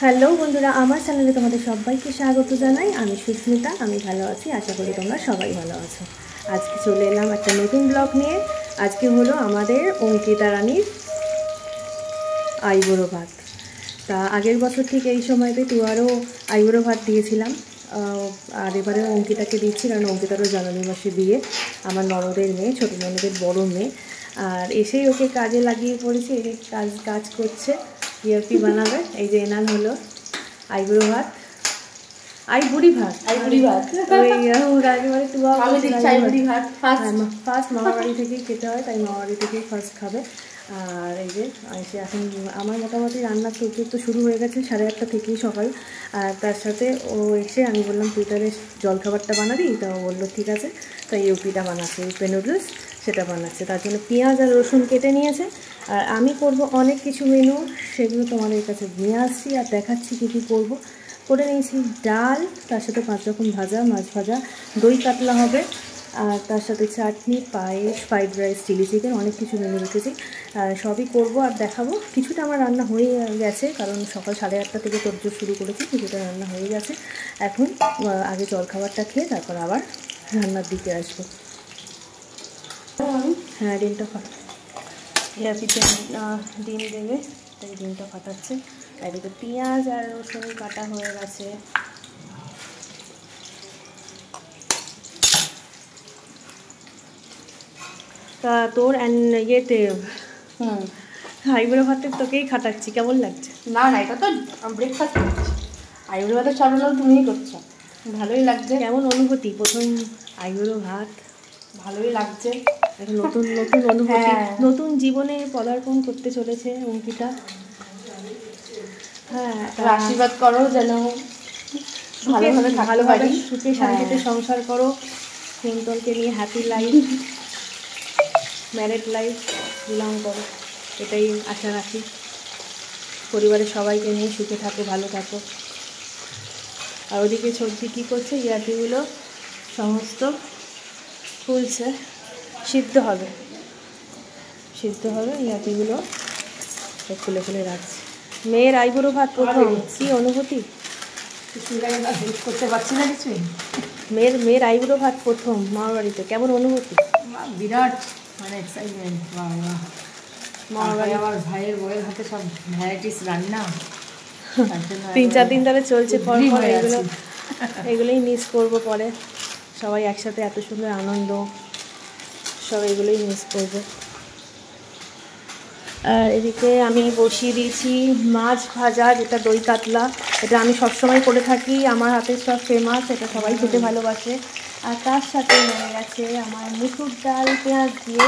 Hello বন্ধুরা, আমার চ্যানেলে তোমাদের সবাইকে স্বাগত জানাই। আমি সুস্মিতা, আমি ভালো আছি, আশা করি তোমরা সবাই ভালো আছো। আজকে চলে এলাম একটা নতুন ব্লগ নিয়ে। আজকে হলো আমাদের অঙ্কিতা রানীর আইবুড়ো ভাত। তা আগের বছর ঠিক এই সময়তে তুয়ারও আইবুড়ো ভাত দিয়েছিলাম, আর এবারে অঙ্কিতাকে দিচ্ছি, কারণ অঙ্কিতারও জানুয়ারি মাসে বিয়ে, আমার ননদের মেয়ে, ছোটো ননদের বড় মেয়ে। আর এসেই ওকে কাজে লাগিয়ে পড়েছে, এই কাজ করছে, ইয়ারপি বানাবে। এই যে এনাল হলো আইবুড়ো ভাত, আইবুড়ি ভাত, ফার্স্ট মামাবাড়ি থেকেই খেতে হয়, তাই মামাবাড়ি থেকেই ফার্স্ট খাবে। আর এই যে এসে এখন আমার মোটামুটি রান্নার তো শুরু হয়ে গেছে 8:30 থেকেই সকাল। আর তার সাথে ও এসে আমি বললাম তুই তাহলে জলখাবারটা বানাবি, তা ও বললো ঠিক আছে। তাই ইউপিটা বানাচ্ছে, ইউপি নুডলস, সেটা বানাচ্ছে। তার জন্য পেঁয়াজ আর রসুন কেটে নিয়েছে। আর আমি করব অনেক কিছু মেনু, সেগুলো তোমাদের কাছে নিয়ে আসছি আর দেখাচ্ছি কী কী করবো। করে নিয়েছি ডাল, তার সাথে 5 রকম ভাজা, মাছ ভাজা, দই কাতলা হবে, আর তার সাথে চাটনি, পায়েস, ফ্রাইড রাইস, চিলি চিকেন, অনেক কিছু মেনু রেখেছি। সবই করব আর দেখাবো। কিছুটা আমার রান্না হয়ে গেছে, কারণ সকাল 8:30 থেকে তোড়জোড় শুরু করেছি, কিছুটা রান্না হয়ে গেছে। এখন আগে জলখাবারটা খেয়ে তারপর আবার রান্নার দিকে আসবো। হ্যাঁ, ডিমটা ডিম দেবে, তাই ডিমটা ফাটাচ্ছে। এদিকে পেঁয়াজ আর রসুন কাটা হয়ে গেছে। তা তোর ইয়েতে আইবুড়ো ভাতের তোকেই খাটাচ্ছি, কেমন লাগছে? না না, এটা তো ব্রেকফাস্ট করছি, আইবুড়ো ভাতের সবগুলো তুমিই করছো, ভালোই লাগছে। কেমন অনুভূতি প্রথম আইবুড়ো ভাত? ভালোই লাগছে, একটা নতুন নতুন অনুভূতি, নতুন জীবনে পদার্পণ করতে চলেছে অঙ্কিতা। হ্যাঁ, আশীর্বাদ করো যেন ভালোভাবে সুখে শান্তিতে সংসার করো, সিম্পলকে নিয়ে happy life, married life belong করো, এটাই আশা রাখি। পরিবারের সবাইকে নিয়ে সুখে থাকো, ভালো থাকো। আর ওদিকে সবজি কী করছে, ইয়াটিগুলো সমস্ত ফুলছে, সিদ্ধ হবে ইয়াটিগুলো খুলে খুলে রাখছে। মেয়ের আইবুড়ো ভাত প্রথম, কী অনুভূতি? করতে পারছি না কিছুই। মেয়ের আইবুড়ো ভাত প্রথম মামার বাড়িতে, কেমন অনুভূতি? বিরাট মানে এক্সাইটমেন্ট। মামার বাড়ি আমার ভাইয়ের বউয়ের হাতে সব ভ্যারাইটিস রান্না, 3-4 দিন ধরে চলছে। এগুলোই মিস করবো পরে, সবাই একসাথে এত সুন্দর আনন্দ, সব এগুলোই মিস করবো। আর এদিকে আমি বসিয়ে দিয়েছি মাছ ভাজা, যেটা দই কাতলা, এটা আমি সবসময় করে থাকি, আমার হাতের সব ফেমাস, এটা সবাই খেতে ভালোবাসে। আর তার সাথে হয়ে গেছে আমার মুসুর ডাল পেঁয়াজ দিয়ে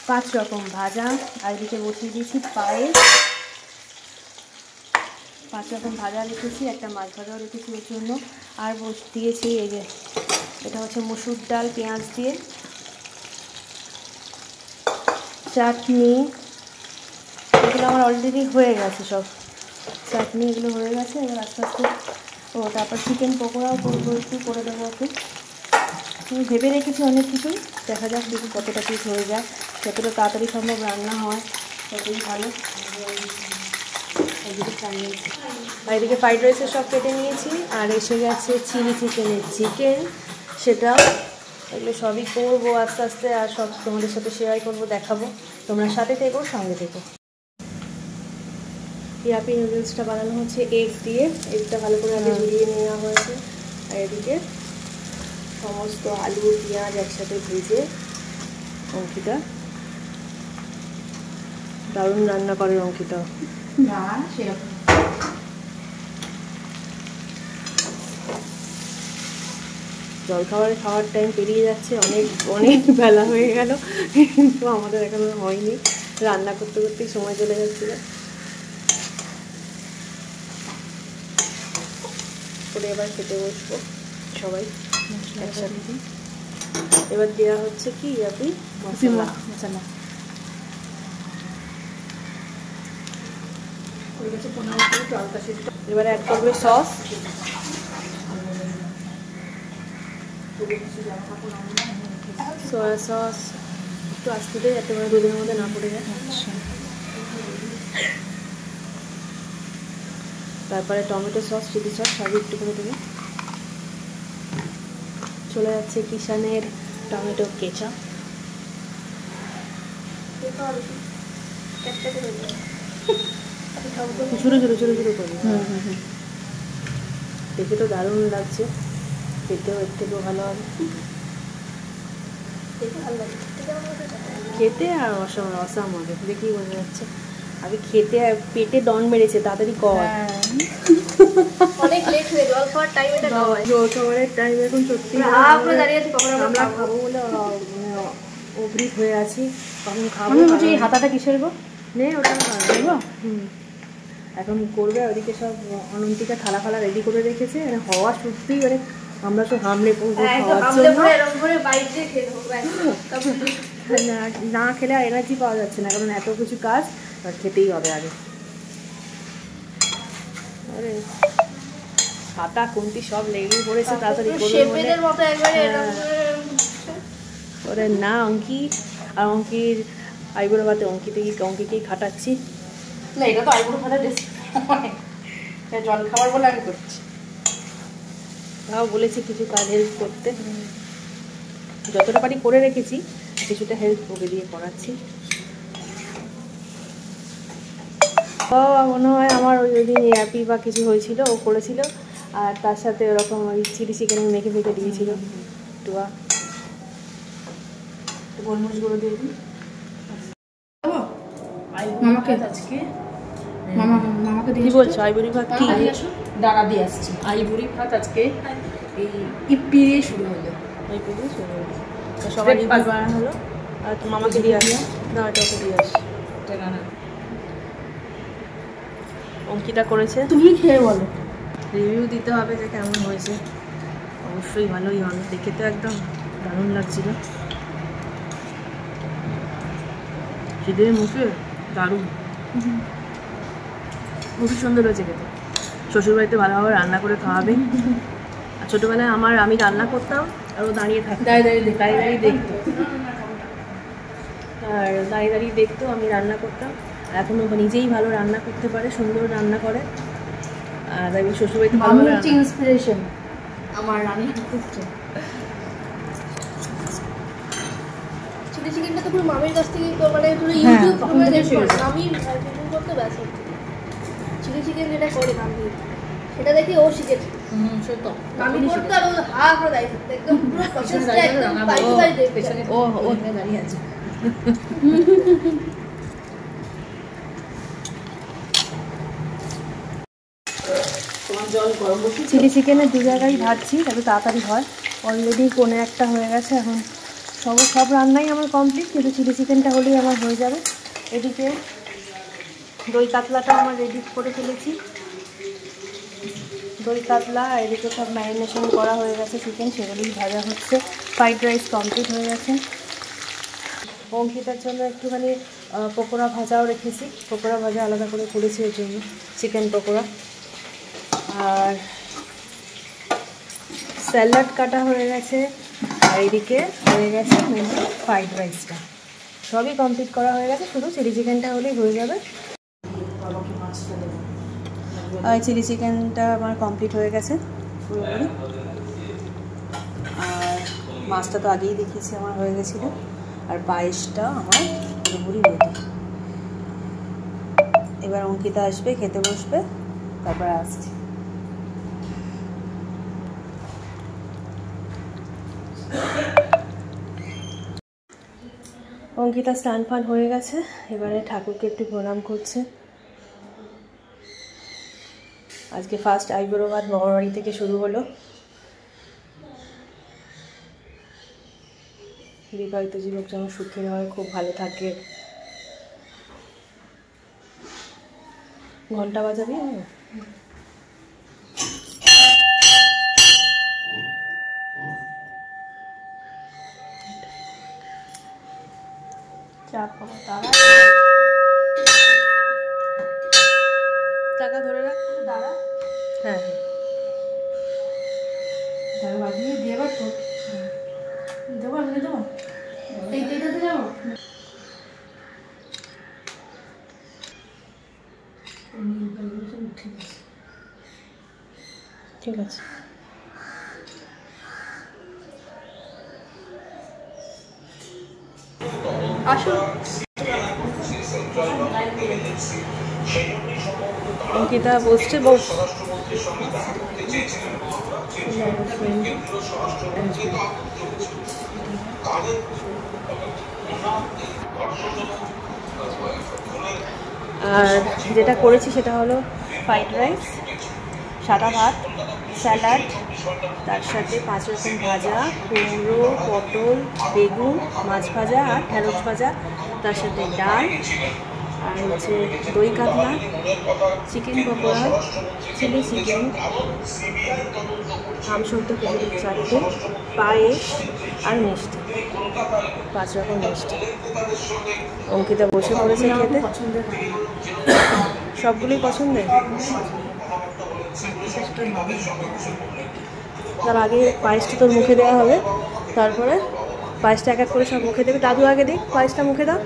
5 রকম ভাজা। আর এদিকে বসিয়ে দিয়েছি পায়েস, 5 রকম ভাজা রেখেছি, একটা মাছ ভাজাও রেখেছি ওর জন্য। আর দিয়েছি এই যে, এটা হচ্ছে মুসুর ডাল পেঁয়াজ দিয়ে চাটনি, এগুলো আমার অলরেডি হয়ে গেছে, সব চাটনি এগুলো হয়ে গেছে। এবার আস্তে আস্তে তারপর চিকেন পকোড়াও করবো, একটু করে দেবো ওকে। আমি ভেবে রেখেছি অনেক কিছুই, দেখা যাক দেখি কতটা পিস হয়ে যায়, যতটা তাড়াতাড়ি সম্ভব রান্না হয় ততই ভালো। আর এদিকে ফ্রাইড রাইসের সব কেটে নিয়েছি, আর এসে গেছে চিলি চিকেনের চিকেন, সেটাও। এগুলো সবই করবো আস্তে আস্তে, আর সব তোমাদের সাথে শেয়ার করবো, দেখাবো। তোমরা সাথে থেকো, সঙ্গে থেকো। ইয়াপি নুডলসটা বানানো হচ্ছে এগ দিয়ে, এগটা ভালো করে আগে গুলিয়ে নেওয়া হয়েছে। আর এদিকে সমস্ত আলু পেঁয়াজ একসাথে ভেজে অঙ্কিতা দারুণ রান্না করে অঙ্কিতা। জলখাবার খাওয়ার টাইম পেরিয়ে যাচ্ছে, অনেক বেলা হয়ে গেল, কিন্তু আমাদের এখনো হয়নি, রান্না করতে করতেই সময় চলে যাচ্ছিল। করে এবার খেতে বসবো সবাই একসাথে। এবার দেওয়া হচ্ছে কি ইয়াপি মশলা, এবারে অ্যাড করবে সস, সয়া সস, একটু আস্তে দিয়ে যাতে করে দুধের মধ্যে না পড়ে যায়। তারপরে টমেটো সস, চিলি সস সবই একটু করে দেবে। চলে যাচ্ছে কিষানের টমেটো কেচাপ। ছোটো ছোটো ছোটো ছোটো করবে। দেখে তো দারুণ লাগছে, খেতেও এর থেকেও ভালো হবে। খেতে আর অসাম হবে, দেখেই বোঝা যাচ্ছে। আগে খেতে পেটে ডন মেরেছে, তাড়াতাড়ি কর। অনেক লেট হয়ে জল খাওয়ার টাইম এটা নয়। জল খাবারের টাইম এখন সত্যি আমরা দাঁড়িয়ে আছি কখন আমরা খাবো বলে অবৃত হয়ে আছি, কখন খাবো। এই হাতাটা কিসের গো? নেই ওটা এখন করবে। ওদিকে সব অনন্তিকা থালা ফালা রেডি করে রেখেছে, মানে হওয়া সত্যিই মানে আমরা তো হামলে পড়বো খাওয়ার জন্য। না খেলে আর এনার্জি পাওয়া যাচ্ছে না, কারণ এত কিছু কাজ খেতেই হবে আগে। আরে হাতা খুন্তি সব লেগেই পড়েছে, তাড়াতাড়ি ওরে না অঙ্কি আর অঙ্কির আইবুড়ো ভাতে অঙ্কিকেই খাটাচ্ছি। না এটা তো আইবুড়ো ভাতের রেসিপি, জল খাবার বলে আমি করছি। তাও বলেছি কিছু কাজ হেল্প করতে, যতটা পারি করে রেখেছি, কিছুটা হেল্প ওকে দিয়ে করাচ্ছি। মনে হয় আমার ওই দিন অ্যাপি বা কিছু হয়েছিল, ও করেছিল, আর তার সাথে ওরকম ওই চিলি চিকেন মেখে মেখে দিয়েছিল টুয়া। গোলমরিচ গুঁড়ো দিয়ে দিই মামাকে আজকে। মামাকে কি বলছো? আইবুড়ি ভাত কি দাঁড়া দিয়ে আসছি। আইবুড়ি ভাত আজকে এই ইপি দিয়ে শুরু হলো। ইপি দিয়ে শুরু হলো, সবাই ইপি বানানো হলো। আর মামাকে দিয়ে আসি না, এটা ওকে দিয়ে আসি। অঙ্কিতা করেছে, তুমি খেয়ে বলো। রিভিউ দিতে হবে যে কেমন হয়েছে। অবশ্যই ভালোই হবে, দেখে তো একদম দারুণ লাগছিল। খিদের মুখে দারুণ, খুবই সুন্দর হয়েছে খেতে। শ্বশুরবাড়িতে ভালোভাবে রান্না করে খাওয়াবে। আর ছোটোবেলায় আমি রান্না করতাম আর ও দাঁড়িয়ে থাকতো, দাঁড়িয়ে দেখতো, আর দাঁড়িয়ে দেখতো আমি রান্না করতাম। আর এখন ও নিজেই ভালো রান্না করতে পারে, সুন্দর রান্না করে। আর তাই শ্বশুরবাড়িতে ভালো ইন্সপিরেশন আমার রান্না করতে। চিলি চিকেনটা তো পুরো মামির কাছ থেকে, মানে পুরো ইউটিউব থেকে দেখে আমি কুকিং করতে ব্যস্ত। চিলি চিকেন যেটা করে মামি, সেটা দেখে ও শিখেছে। সত্য মামি করতে আর ও হা করে দাঁড়িয়ে থাকতো, একদম পুরো প্রসেসটা একদম পাইতে পাইতে পেছনে ও দাঁড়িয়ে আছে। চিলি চিকেনের 2 জায়গায় ভাজছি, যাতে তাড়াতাড়ি হয়। অলরেডি 1:45 হয়ে গেছে। এখন সব রান্নাই আমার কমপ্লিট, কিন্তু চিলি চিকেনটা হলেই আমার হয়ে যাবে। এদিকে দই কাতলাটা আমার রেডি করে ফেলেছি, দই কাতলা। আর এদিকে সব ম্যারিনেশন করা হয়ে গেছে চিকেন, সেগুলোই ভাজা হচ্ছে। ফ্রাইড রাইস কমপ্লিট হয়ে গেছে। অঙ্কিতার জন্য একটুখানি পকোড়া ভাজাও রেখেছি, পকোড়া ভাজা আলাদা করে করেছি ওর জন্য, চিকেন পকোড়া। আর স্যালাড কাটা হয়ে গেছে, আর এইদিকে হয়ে গেছে ফ্রাইড রাইসটা। সবই কমপ্লিট করা হয়ে গেছে, শুধু চিলি চিকেনটা হলেই হয়ে যাবে। আর চিলি চিকেনটা আমার কমপ্লিট হয়ে গেছে পুরোপুরি। আর মাছটা তো আগেই দেখিয়েছি আমার হয়ে গেছিলো। আর পায়েসটা আমার পুরোপুরি রেডি। এবার অঙ্কিতা আসবে, খেতে বসবে, তারপরে আসছি। অঙ্কিতা স্নান ফান হয়ে গেছে, এবারে ঠাকুরকে একটু প্রণাম করছে। আজকে ফার্স্ট আইবুড়ো ভাত মামাবাড়ি থেকে শুরু হলো। বিবাহিত জীবক যেন সুখের হয়, খুব ভালো থাকে। ঘন্টা বাজাবি? চাপ তারা টাকা ধরে রাখ, দাঁড়া। হ্যাঁ হ্যাঁ, বাজিয়ে দিয়ে এবার তো দেবো, আমি দেবো এইটাতে যাবো। ঠিক আছে। ঠিক আছে। আসুন। অঙ্কিতা বসছে, বস। আর যেটা করেছি সেটা হলো ফ্রাইড রাইস, সাদা ভাত, স্যালাড, তার সাথে 5 রকম ভাজা, কুমড়ো, পটল, বেগুন, মাছ ভাজা আর ঢেঁড়স ভাজা, তার সাথে ডাল, আর হচ্ছে দই কাতলা, চিকেন পকোড়া, চিলি চিকেন, আম সদ্য খেজুরের চাটনি, পায়েস আর মিষ্টি, 5 রকম মিষ্টি। অঙ্কিতা বসে পড়েছে খেতে। সবগুলোই পছন্দের। তার আগে পায়েসটা তোর মুখে দেওয়া হবে, তারপরে পায়েসটা এক এক করে সব মুখে দেবে। দাদু আগে দিক, পায়েসটা মুখে দাও।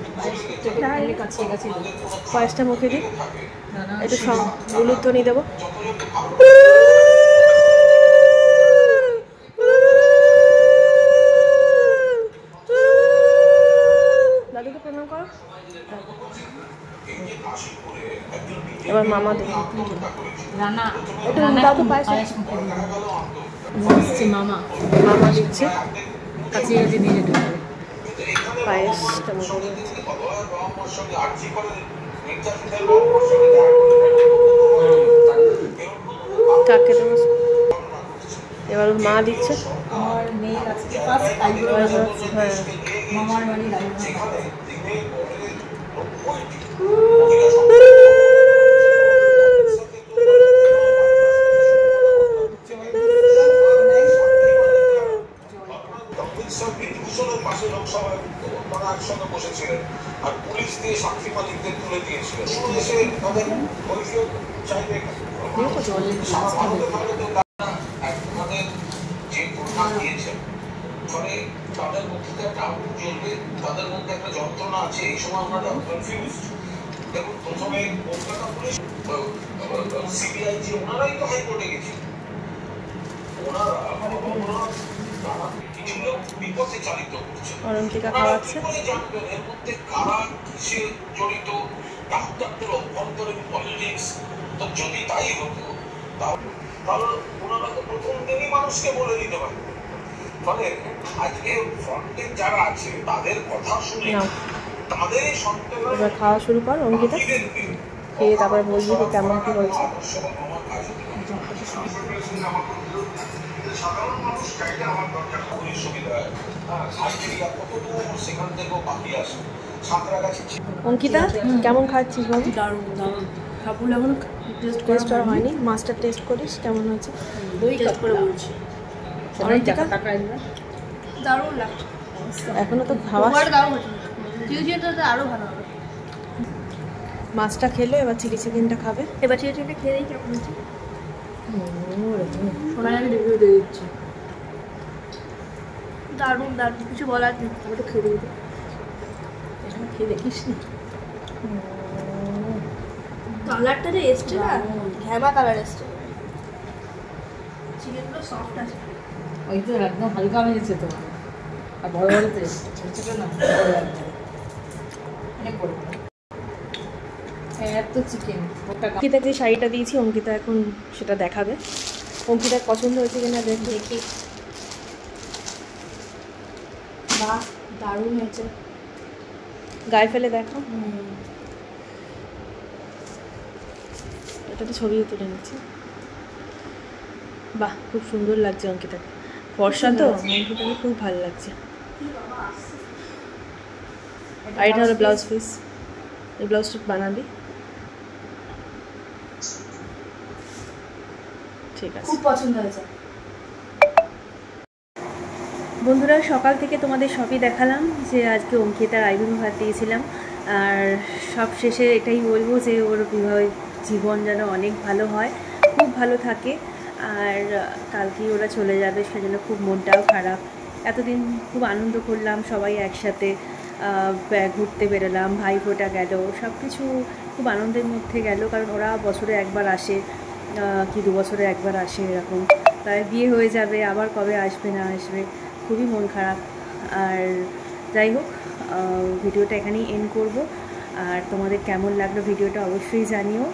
পায়েসটা মুখে দিক, একটু সব উলুধ্বনি দেবো। দাদুকে প্রণাম করো। এবার মামা দেবে। দাদু পায়েস মামা মামা দিচ্ছে কাছে কাছে নিয়ে যেতে হবে। পায়েসটা মুখে দিচ্ছে। কাকে দেবো? এবার মা দিচ্ছে। আমার মেয়ের আজকে ফার্স্ট আইব্রো হচ্ছে। হ্যাঁ, মামার বাড়ির আইব্রো। একসঙ্গে বসেছিলেন আর পুলিশ দিয়ে সাক্ষী মালিকদের তুলে দিয়েছিলেন। এসে তাদের কৈফিয়ত চাইবে তাদের যে প্রধান দিয়েছেন, ফলে তাদের মধ্যে একটা আগুন জ্বলবে, তাদের মধ্যে একটা যন্ত্রণা আছে। এই সময় আমরা কনফিউজ। দেখুন, প্রথমে কলকাতা পুলিশ, সিবিআই যে ওনারাই তো হাইকোর্টে গেছিল, ওনারা কিছু লোক বিপথে চালিত করছে। অরন্তিকা খাওয়াচ্ছে। জানবেন এর মধ্যে কারা কিসে জড়িত, ডাক্তারদের অভ্যন্তরীণ পলিটিক্স। তো যদি তাই হতো তাহলে ওনারা তো প্রথম দিনই মানুষকে বলে দিতে পারে। ফলে আজকে ফ্রন্টে যারা আছে তাদের কথা শুনে তাদের এই সন্তানরা এবার খাওয়া শুরু কর অঙ্কিতা, খেয়ে তারপরে বলবি যে কেমন কি হয়েছে। সাধারণ মানুষ চাইলে আমার দরকার খুবই সুবিধা হয়। সাইকেরিয়া কত দূর, সেখান থেকেও বাকি আসে। সাঁতরাগাছি। অঙ্কিতা কেমন খাচ্ছিস বাবু? দারুণ দারুণ। খাবুল এখন টেস্ট করা হয়নি, মাছটা টেস্ট করিস কেমন হয়েছে। দই কাপ করে বলছি। অরন্তিকা দারুণ লাগছে। এখনো তো খাওয়া, দারুণ হচ্ছে। চিলি চিকেনটা আরও ভালো হবে। মাছটা খেলো, এবার চিলি চিকেনটা খাবে। এবার চিলি চিকেনটা খেয়ে দিই কেমন হচ্ছে। সোনাই আমি রিভিউ দিয়ে দিচ্ছি। দারুণ দারুণ, কিছু বলার নেই। আমি তো খেয়ে দিই, এটা খেয়ে দেখিস নি। কালারটা যে এসছে না, ঘ্যামা কালার এসছে। চিকেনগুলো সফট আছে। ওই তো একদম হালকা হয়েছে তো, আর বড় বড় তো ছোট ছোট না, অনেক বড়। এত চিকেন। অঙ্কিতা যে শাড়িটা দিয়েছি অঙ্কিতা এখন সেটা দেখাবে। অঙ্কিতার পছন্দ হয়েছে কিনা দেখি। বাহ, দারুণ হয়েছে। গায়ে ফেলে দেখো। এটা তো ছবিও তুলে নিচ্ছি। বাহ, খুব সুন্দর লাগছে অঙ্কিতাকে। ফর্সা তো, অঙ্কিতাকে খুব ভালো লাগছে। আর এটা হলো ব্লাউজ পিস। এই ব্লাউজটা বানাবি? ঠিক আছে, খুব পছন্দ হয়েছে। বন্ধুরা, সকাল থেকে তোমাদের সবই দেখালাম যে আজকে অঙ্কিতার আইবুড়ো ভাত দিয়েছিলাম। আর সব শেষে এটাই বলবো যে ওর বিবাহ জীবন যেন অনেক ভালো হয়, খুব ভালো থাকে। আর কালকেই ওরা চলে যাবে, সেজন্য খুব মনটাও খারাপ। এতদিন খুব আনন্দ করলাম সবাই একসাথে, ঘুরতে বেরোলাম, ভাইফোঁটা গেল, সব কিছু খুব আনন্দের মধ্যে গেল। কারণ ওরা বছরে একবার আসে, কি 2 বছরে একবার আসে এরকম, তাই বিয়ে হয়ে যাবে আবার কবে আসবে না আসবে, খুবই মন খারাপ। আর যাই হোক, ভিডিওটা এখানেই এন্ড করব। আর তোমাদের কেমন লাগলো ভিডিওটা অবশ্যই জানিও,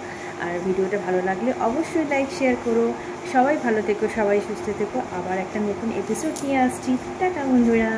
আর ভিডিওটা ভালো লাগলে অবশ্যই লাইক শেয়ার করো। সবাই ভালো থেকো, সবাই সুস্থ থেকো। আবার একটা নতুন এপিসোড নিয়ে আসছি। টাটা বন্ধুরা।